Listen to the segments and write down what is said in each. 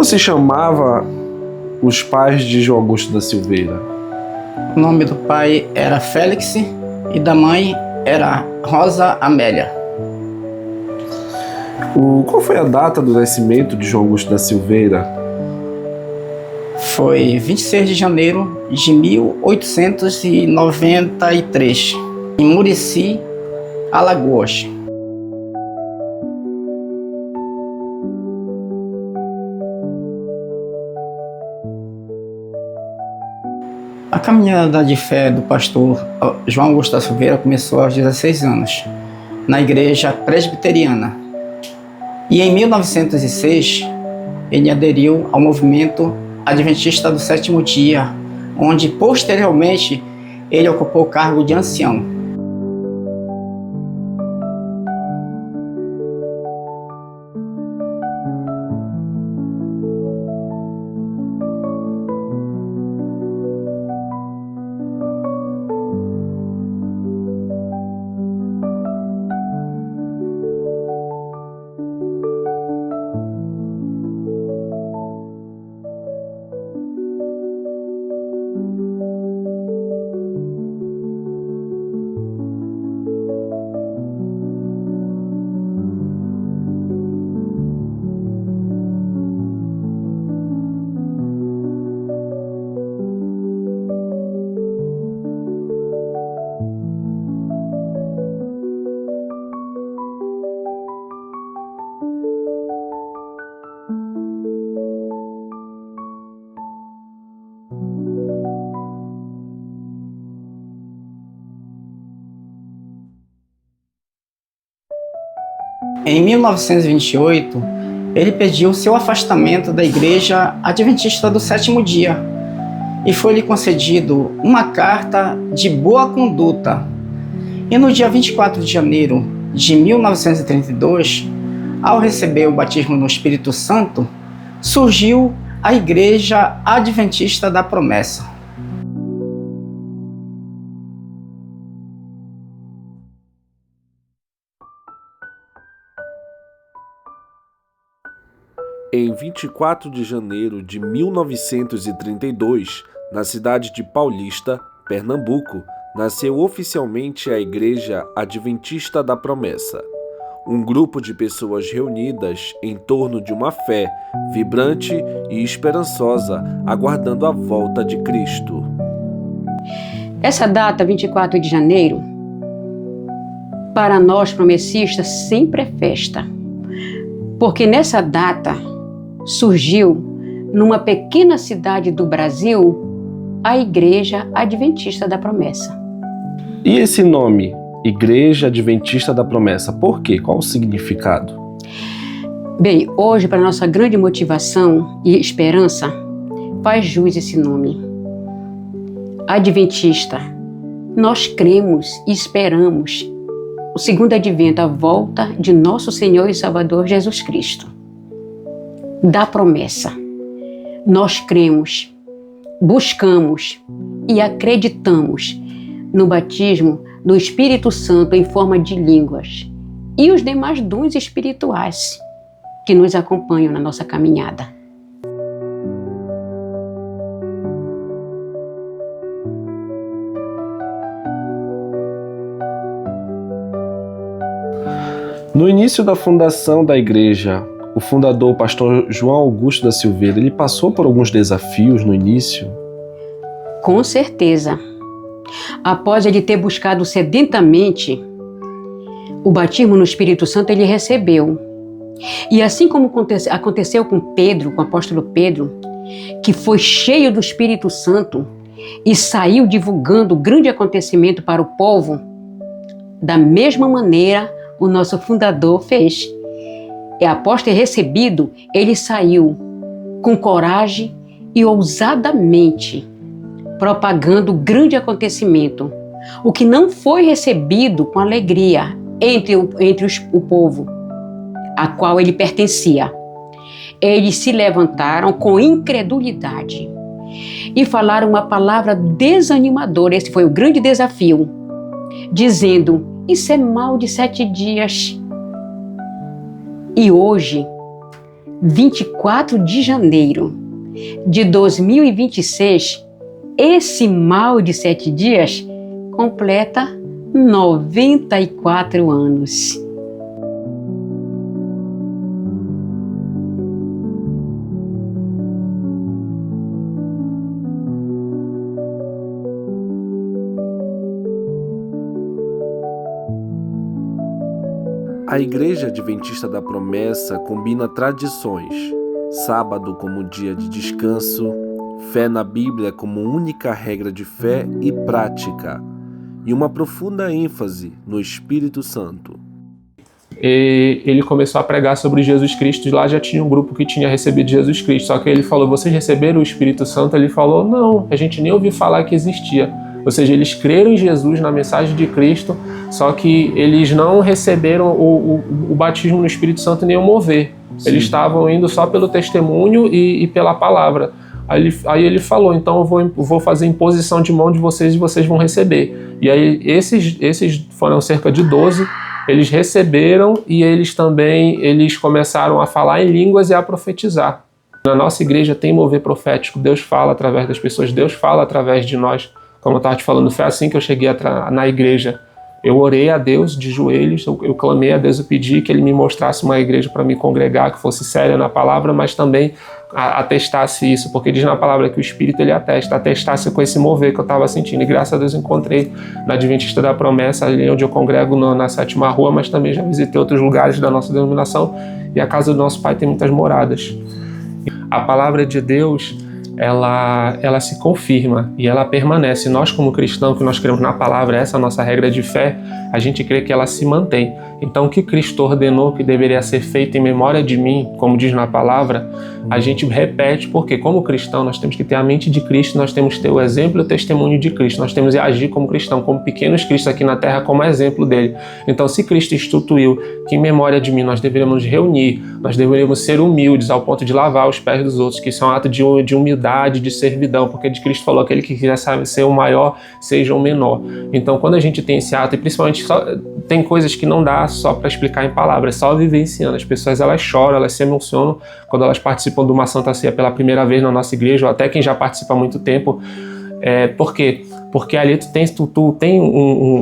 Como se chamava os pais de João Augusto da Silveira? O nome do pai era Félix e da mãe era Rosa Amélia. Qual foi a data do nascimento de João Augusto da Silveira? Foi 26 de janeiro de 1893, em Murici, Alagoas. A caminhada de fé do pastor João Augusto da Silveira começou aos 16 anos, na igreja presbiteriana. E em 1906, ele aderiu ao movimento adventista do sétimo dia, onde posteriormente ele ocupou o cargo de ancião. Em 1928, ele pediu seu afastamento da Igreja Adventista do Sétimo Dia e foi-lhe concedido uma carta de boa conduta. E no dia 24 de janeiro de 1932, ao receber o batismo no Espírito Santo, surgiu a Igreja Adventista da Promessa. Em 24 de janeiro de 1932, na cidade de Paulista, Pernambuco, nasceu oficialmente a Igreja Adventista da Promessa, um grupo de pessoas reunidas em torno de uma fé vibrante e esperançosa, aguardando a volta de Cristo. Essa data, 24 de janeiro, para nós promessistas sempre é festa, porque nessa data surgiu, numa pequena cidade do Brasil, a Igreja Adventista da Promessa. E esse nome, Igreja Adventista da Promessa, por quê? Qual o significado? Bem, hoje, para nossa grande motivação e esperança, faz jus esse nome. Adventista. Nós cremos e esperamos o segundo advento, a volta de nosso Senhor e Salvador Jesus Cristo. Da promessa. Nós cremos, buscamos e acreditamos no batismo do Espírito Santo em forma de línguas e os demais dons espirituais que nos acompanham na nossa caminhada. No início da fundação da igreja, o fundador, o pastor João Augusto da Silveira, ele passou por alguns desafios no início? Com certeza. Após ele ter buscado sedentamente o batismo no Espírito Santo, ele recebeu. E assim como aconteceu com Pedro, com o apóstolo Pedro, que foi cheio do Espírito Santo e saiu divulgando o grande acontecimento para o povo, da mesma maneira o nosso fundador fez. E após ter recebido, ele saiu com coragem e ousadamente propagando o grande acontecimento, o que não foi recebido com alegria entre o povo a qual ele pertencia. Eles se levantaram com incredulidade e falaram uma palavra desanimadora. Esse foi o grande desafio, dizendo: isso é mal de 7 dias. E hoje, 24 de janeiro de 2026, esse mal de 7 dias completa 94 anos. A Igreja Adventista da Promessa combina tradições, sábado como dia de descanso, fé na Bíblia como única regra de fé e prática, e uma profunda ênfase no Espírito Santo. E ele começou a pregar sobre Jesus Cristo, e lá já tinha um grupo que tinha recebido Jesus Cristo, só que ele falou, vocês receberam o Espírito Santo? Ele falou, não, a gente nem ouviu falar que existia. Ou seja, eles creram em Jesus, na mensagem de Cristo, só que eles não receberam o batismo no Espírito Santo nem o mover. Sim. Eles estavam indo só pelo testemunho e pela palavra. Aí ele falou, então eu vou fazer imposição de mão de vocês e vocês vão receber. E aí esses foram cerca de 12, eles receberam e eles começaram a falar em línguas e a profetizar. Na nossa igreja tem mover profético, Deus fala através das pessoas, Deus fala através de nós. Como eu estava te falando, foi assim que eu cheguei na igreja. Eu orei a Deus de joelhos, eu clamei a Deus, eu pedi que Ele me mostrasse uma igreja para me congregar, que fosse séria na palavra, mas também atestasse isso, porque diz na palavra que o Espírito ele atestasse com esse mover que eu estava sentindo. E graças a Deus eu encontrei na Adventista da Promessa, ali onde eu congrego na 7ª Rua, mas também já visitei outros lugares da nossa denominação, e a casa do nosso Pai tem muitas moradas. A palavra de Deus, ela se confirma e ela permanece. Nós, como cristãos, que nós cremos na palavra, essa é a nossa regra de fé, a gente crê que ela se mantém. Então, o que Cristo ordenou que deveria ser feito em memória de mim, como diz na palavra, a gente repete, porque como cristão nós temos que ter a mente de Cristo, nós temos que ter o exemplo e o testemunho de Cristo, nós temos que agir como cristão, como pequenos cristos aqui na terra, como exemplo dele. Então, se Cristo instituiu que em memória de mim nós deveríamos nos reunir, nós deveríamos ser humildes ao ponto de lavar os pés dos outros, que isso é um ato de humildade, de servidão, porque de Cristo falou, aquele que quiser ser o maior, seja o menor. Então, quando a gente tem esse ato, e principalmente tem coisas que não dá só para explicar em palavras, é só vivenciando. As pessoas elas choram, elas se emocionam quando elas participam de uma Santa Ceia pela primeira vez na nossa igreja, ou até quem já participa há muito tempo. Por quê? Porque ali tu tem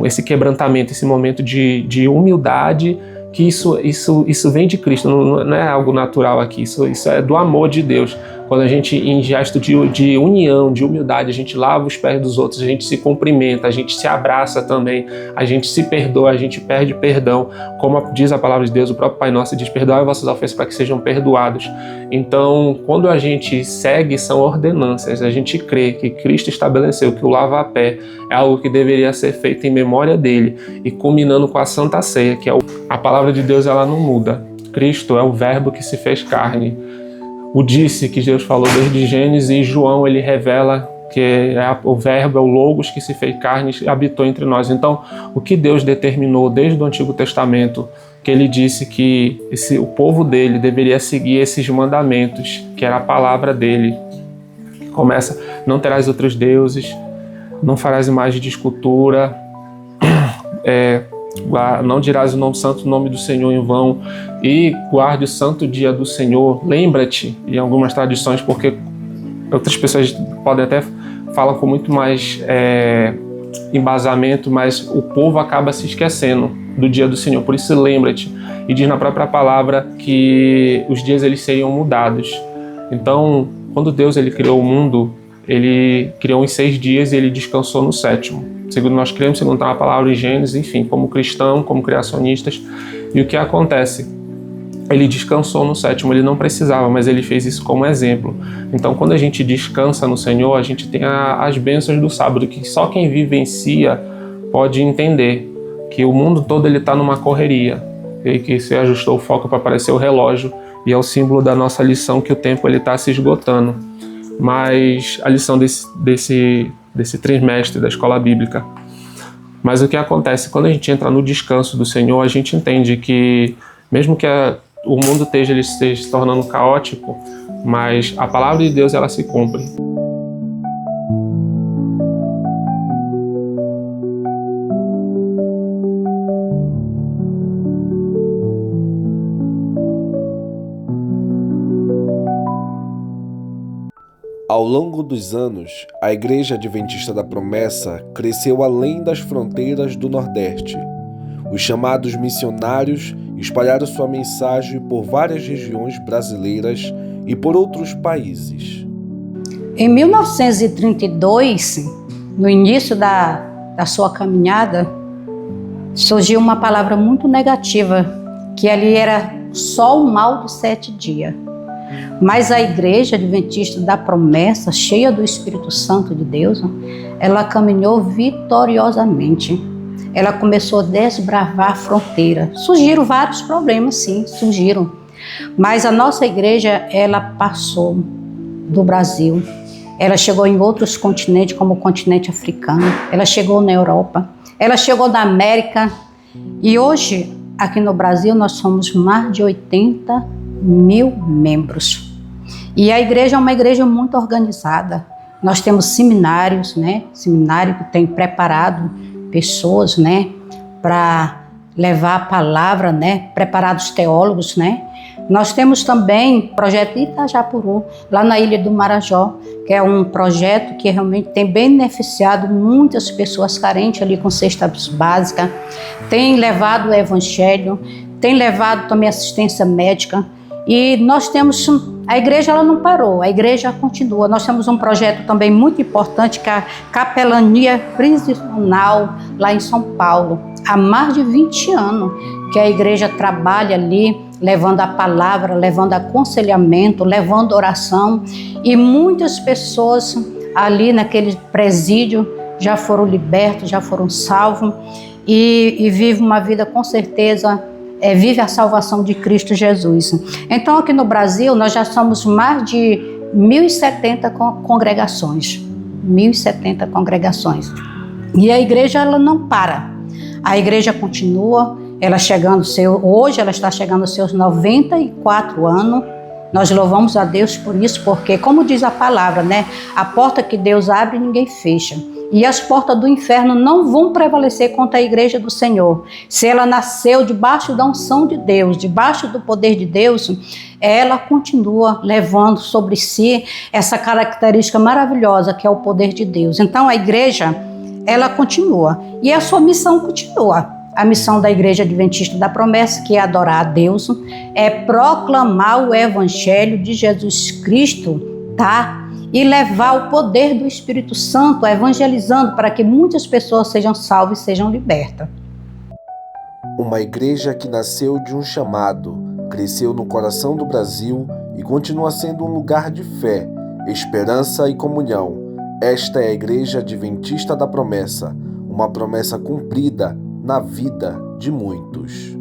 esse quebrantamento, esse momento de humildade, que isso vem de Cristo, não é algo natural aqui, isso é do amor de Deus. Quando a gente, em gesto de união, de humildade, a gente lava os pés dos outros, a gente se cumprimenta, a gente se abraça também, a gente se perdoa, a gente pede perdão. Como diz a palavra de Deus, o próprio Pai Nosso diz, perdoai vossas ofensas para que sejam perdoados. Então, quando a gente segue, são ordenanças, a gente crê que Cristo estabeleceu que o lava-pé é algo que deveria ser feito em memória dele, e culminando com a Santa Ceia, que é a palavra de Deus, ela não muda. Cristo é o verbo que se fez carne. O disse que Deus falou desde Gênesis, e João ele revela que o verbo é o Logos que se fez carne e habitou entre nós. Então, o que Deus determinou desde o Antigo Testamento, que ele disse que o povo dele deveria seguir esses mandamentos, que era a palavra dele. Começa, não terás outros deuses, não farás imagem de escultura, não dirás o nome santo, o nome do Senhor em vão, e guarde o santo dia do Senhor. Lembra-te, em algumas tradições, porque outras pessoas podem até falar com muito mais embasamento, mas o povo acaba se esquecendo do dia do Senhor. Por isso, lembra-te. E diz na própria palavra que os dias eles seriam mudados. Então, quando Deus ele criou o mundo, ele criou em 6 dias e ele descansou no 7º. Segundo nós cremos, segundo está na palavra em Gênesis, enfim, como cristão, como criacionistas. E o que acontece? Ele descansou no 7º, ele não precisava, mas ele fez isso como exemplo. Então, quando a gente descansa no Senhor, a gente tem as bênçãos do sábado, que só quem vivencia pode entender que o mundo todo está numa correria, e que se ajustou o foco para aparecer o relógio, e é o símbolo da nossa lição que o tempo está se esgotando. Mas a lição desse trimestre da escola bíblica. Mas o que acontece? Quando a gente entra no descanso do Senhor, a gente entende que, mesmo que o mundo esteja se tornando caótico, mas a palavra de Deus ela se cumpre. Ao longo dos anos, a Igreja Adventista da Promessa cresceu além das fronteiras do Nordeste. Os chamados missionários espalharam sua mensagem por várias regiões brasileiras e por outros países. Em 1932, no início da sua caminhada, surgiu uma palavra muito negativa, que ali era só o mal de 7 dias. Mas a Igreja Adventista da Promessa, cheia do Espírito Santo de Deus, ela caminhou vitoriosamente. Ela começou a desbravar a fronteira. Surgiram vários problemas, sim, surgiram. Mas a nossa igreja, ela passou do Brasil. Ela chegou em outros continentes, como o continente africano. Ela chegou na Europa. Ela chegou na América. E hoje, aqui no Brasil, nós somos mais de 80 mil membros. E a igreja é uma igreja muito organizada. Nós temos seminários, né? Seminário que tem preparado pessoas, né? Para levar a palavra, né? Preparados teólogos, né? Nós temos também o projeto Itajapuru, lá na Ilha do Marajó, que é um projeto que realmente tem beneficiado muitas pessoas carentes ali com cestas básicas, tem levado o evangelho, tem levado também assistência médica. E nós temos, a igreja ela não parou, a igreja continua. Nós temos um projeto também muito importante, que é a Capelania Prisional, lá em São Paulo. Há mais de 20 anos que a igreja trabalha ali, levando a palavra, levando aconselhamento, levando oração. E muitas pessoas ali naquele presídio já foram libertos, já foram salvos e vivem uma vida com certeza, vive a salvação de Cristo Jesus. Então aqui no Brasil nós já somos mais de 1.070 congregações. 1.070 congregações. E a igreja ela não para. A igreja continua, hoje ela está chegando aos seus 94 anos. Nós louvamos a Deus por isso, porque como diz a palavra, né? A porta que Deus abre, ninguém fecha. E as portas do inferno não vão prevalecer contra a igreja do Senhor. Se ela nasceu debaixo da unção de Deus, debaixo do poder de Deus, ela continua levando sobre si essa característica maravilhosa que é o poder de Deus. Então a igreja, ela continua. E a sua missão continua. A missão da Igreja Adventista da Promessa, que é adorar a Deus, é proclamar o Evangelho de Jesus Cristo, tá? E levar o poder do Espírito Santo, evangelizando para que muitas pessoas sejam salvas e sejam libertas. Uma igreja que nasceu de um chamado, cresceu no coração do Brasil e continua sendo um lugar de fé, esperança e comunhão. Esta é a Igreja Adventista da Promessa, uma promessa cumprida na vida de muitos.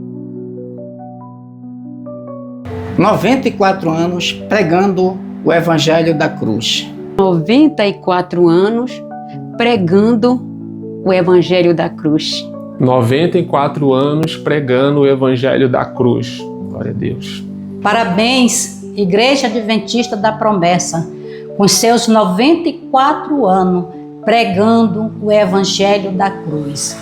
94 anos pregando o Evangelho da Cruz. 94 anos pregando o Evangelho da Cruz. 94 anos pregando o Evangelho da Cruz. Glória a Deus. Parabéns, Igreja Adventista da Promessa, com seus 94 anos pregando o Evangelho da Cruz.